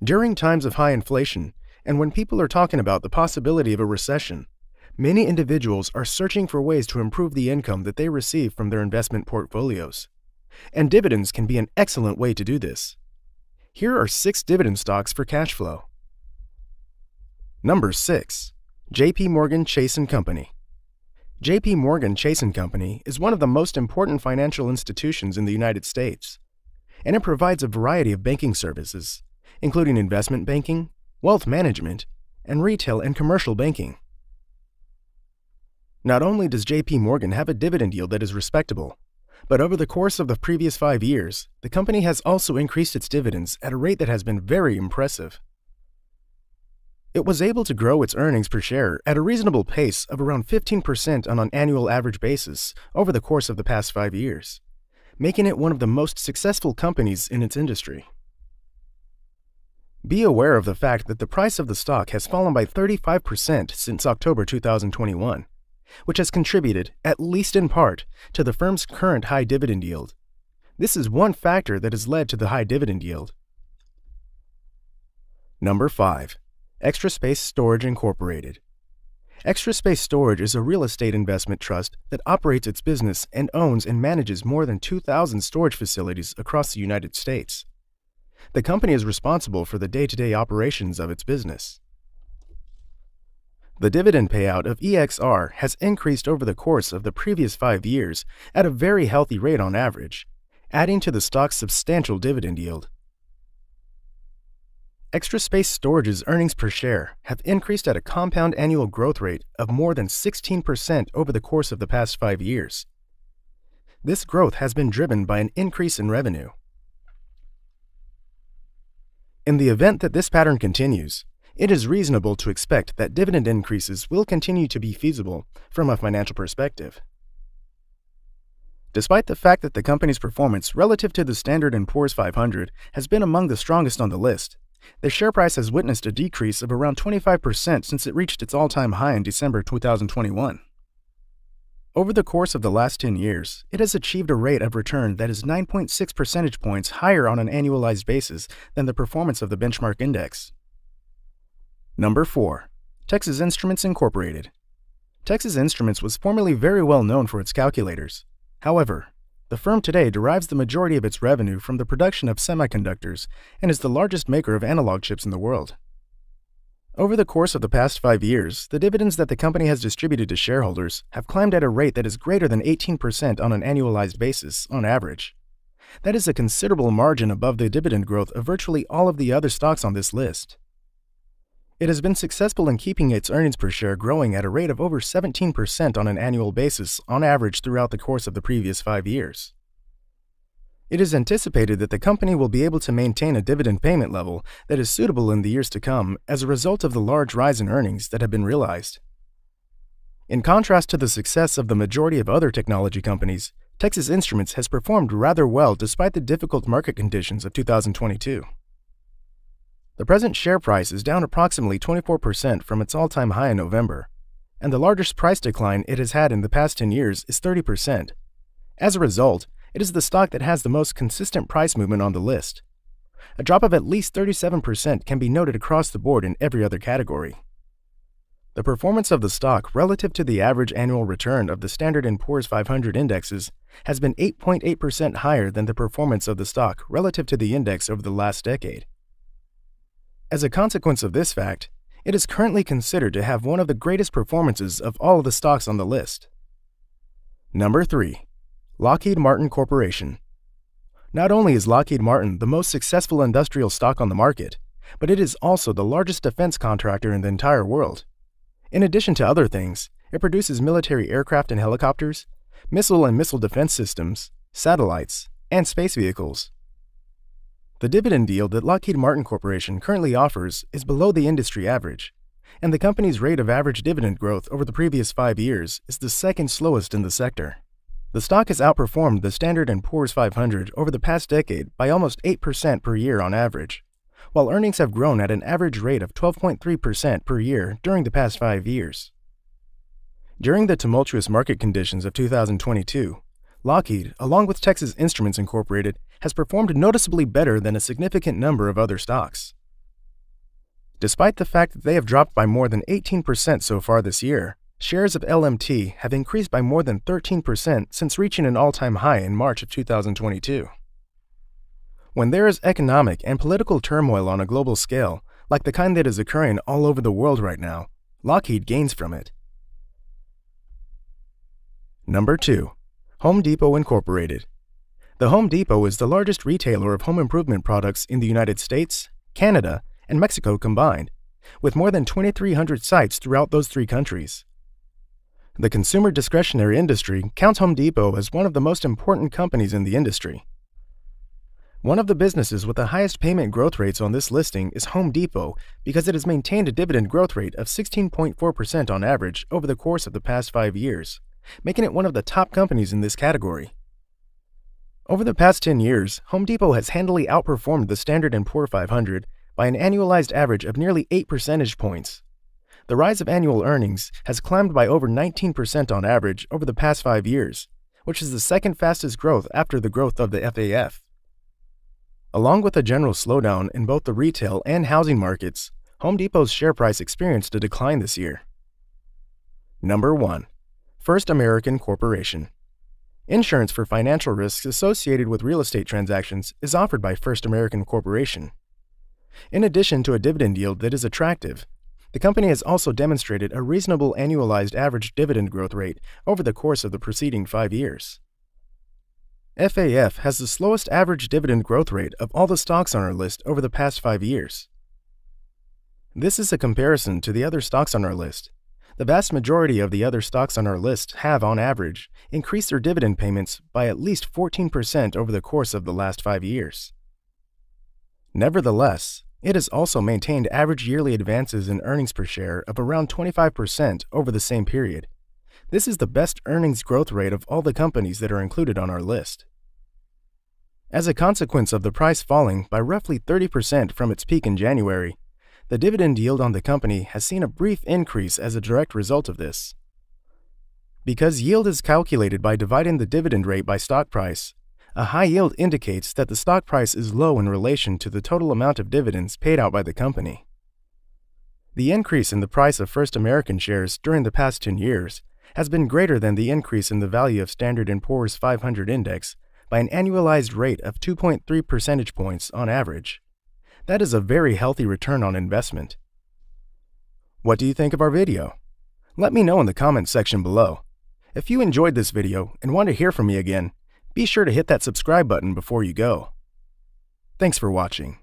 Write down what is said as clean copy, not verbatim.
During times of high inflation, and when people are talking about the possibility of a recession, many individuals are searching for ways to improve the income that they receive from their investment portfolios. And dividends can be an excellent way to do this. Here are 6 dividend stocks for cash flow. Number 6. J.P. Morgan Chase & Company. J.P. Morgan Chase & Company is one of the most important financial institutions in the United States, and it provides a variety of banking services, including investment banking, wealth management, and retail and commercial banking. Not only does J.P. Morgan have a dividend yield that is respectable, but over the course of the previous 5 years, the company has also increased its dividends at a rate that has been very impressive. It was able to grow its earnings per share at a reasonable pace of around 15% on an annual average basis over the course of the past 5 years, making it one of the most successful companies in its industry. Be aware of the fact that the price of the stock has fallen by 35% since October 2021, which has contributed, at least in part, to the firm's current high dividend yield. This is one factor that has led to the high dividend yield. Number 5. Extra Space Storage Incorporated. Extra Space Storage is a real estate investment trust that operates its business and owns and manages more than 2,000 storage facilities across the United States. The company is responsible for the day-to-day operations of its business. The dividend payout of EXR has increased over the course of the previous 5 years at a very healthy rate on average, adding to the stock's substantial dividend yield. Extra Space Storage's earnings per share have increased at a compound annual growth rate of more than 16% over the course of the past 5 years. This growth has been driven by an increase in revenue. In the event that this pattern continues, it is reasonable to expect that dividend increases will continue to be feasible from a financial perspective. Despite the fact that the company's performance relative to the Standard & Poor's 500 has been among the strongest on the list, the share price has witnessed a decrease of around 25% since it reached its all-time high in December 2021. Over the course of the last 10 years, it has achieved a rate of return that is 9.6 percentage points higher on an annualized basis than the performance of the benchmark index. Number 4. Texas Instruments Incorporated. Texas Instruments was formerly very well known for its calculators. However, the firm today derives the majority of its revenue from the production of semiconductors and is the largest maker of analog chips in the world. Over the course of the past 5 years, the dividends that the company has distributed to shareholders have climbed at a rate that is greater than 18% on an annualized basis, on average. That is a considerable margin above the dividend growth of virtually all of the other stocks on this list. It has been successful in keeping its earnings per share growing at a rate of over 17% on an annual basis on average throughout the course of the previous 5 years. It is anticipated that the company will be able to maintain a dividend payment level that is suitable in the years to come as a result of the large rise in earnings that have been realized. In contrast to the success of the majority of other technology companies, Texas Instruments has performed rather well despite the difficult market conditions of 2022. The present share price is down approximately 24% from its all-time high in November, and the largest price decline it has had in the past 10 years is 30%. As a result, it is the stock that has the most consistent price movement on the list. A drop of at least 37% can be noted across the board in every other category. The performance of the stock relative to the average annual return of the Standard & Poor's 500 indexes has been 8.8% higher than the performance of the stock relative to the index over the last decade. As a consequence of this fact, it is currently considered to have one of the greatest performances of all of the stocks on the list. Number 3. Lockheed Martin Corporation. Not only is Lockheed Martin the most successful industrial stock on the market, but it is also the largest defense contractor in the entire world. In addition to other things, it produces military aircraft and helicopters, missile and missile defense systems, satellites, and space vehicles. The dividend yield that Lockheed Martin Corporation currently offers is below the industry average, and the company's rate of average dividend growth over the previous 5 years is the second slowest in the sector. The stock has outperformed the Standard & Poor's 500 over the past decade by almost 8% per year on average, while earnings have grown at an average rate of 12.3% per year during the past 5 years. During the tumultuous market conditions of 2022, Lockheed, along with Texas Instruments Incorporated, has performed noticeably better than a significant number of other stocks. Despite the fact that they have dropped by more than 18% so far this year, shares of LMT have increased by more than 13% since reaching an all-time high in March of 2022. When there is economic and political turmoil on a global scale, like the kind that is occurring all over the world right now, Lockheed gains from it. Number 2. Home Depot Incorporated. The Home Depot is the largest retailer of home improvement products in the United States, Canada, and Mexico combined, with more than 2,300 sites throughout those three countries. The consumer discretionary industry counts Home Depot as one of the most important companies in the industry. One of the businesses with the highest payment growth rates on this listing is Home Depot because it has maintained a dividend growth rate of 16.4% on average over the course of the past 5 years, making it one of the top companies in this category. Over the past 10 years, Home Depot has handily outperformed the Standard & Poor's 500 by an annualized average of nearly 8 percentage points. The rise of annual earnings has climbed by over 19% on average over the past 5 years, which is the second fastest growth after the growth of the FAF. Along with a general slowdown in both the retail and housing markets, Home Depot's share price experienced a decline this year. Number 1. First American Corporation. Insurance for financial risks associated with real estate transactions is offered by First American Corporation. In addition to a dividend yield that is attractive, the company has also demonstrated a reasonable annualized average dividend growth rate over the course of the preceding 5 years. FAF has the slowest average dividend growth rate of all the stocks on our list over the past 5 years. This is a comparison to the other stocks on our list. The vast majority of the other stocks on our list have, on average, increased their dividend payments by at least 14% over the course of the last 5 years. Nevertheless, it has also maintained average yearly advances in earnings per share of around 25% over the same period. This is the best earnings growth rate of all the companies that are included on our list. As a consequence of the price falling by roughly 30% from its peak in January, the dividend yield on the company has seen a brief increase as a direct result of this. Because yield is calculated by dividing the dividend rate by stock price, a high yield indicates that the stock price is low in relation to the total amount of dividends paid out by the company. The increase in the price of First American shares during the past 10 years has been greater than the increase in the value of Standard & Poor's 500 index by an annualized rate of 2.3 percentage points on average. That is a very healthy return on investment. What do you think of our video? Let me know in the comments section below. If you enjoyed this video and want to hear from me again, be sure to hit that subscribe button before you go. Thanks for watching.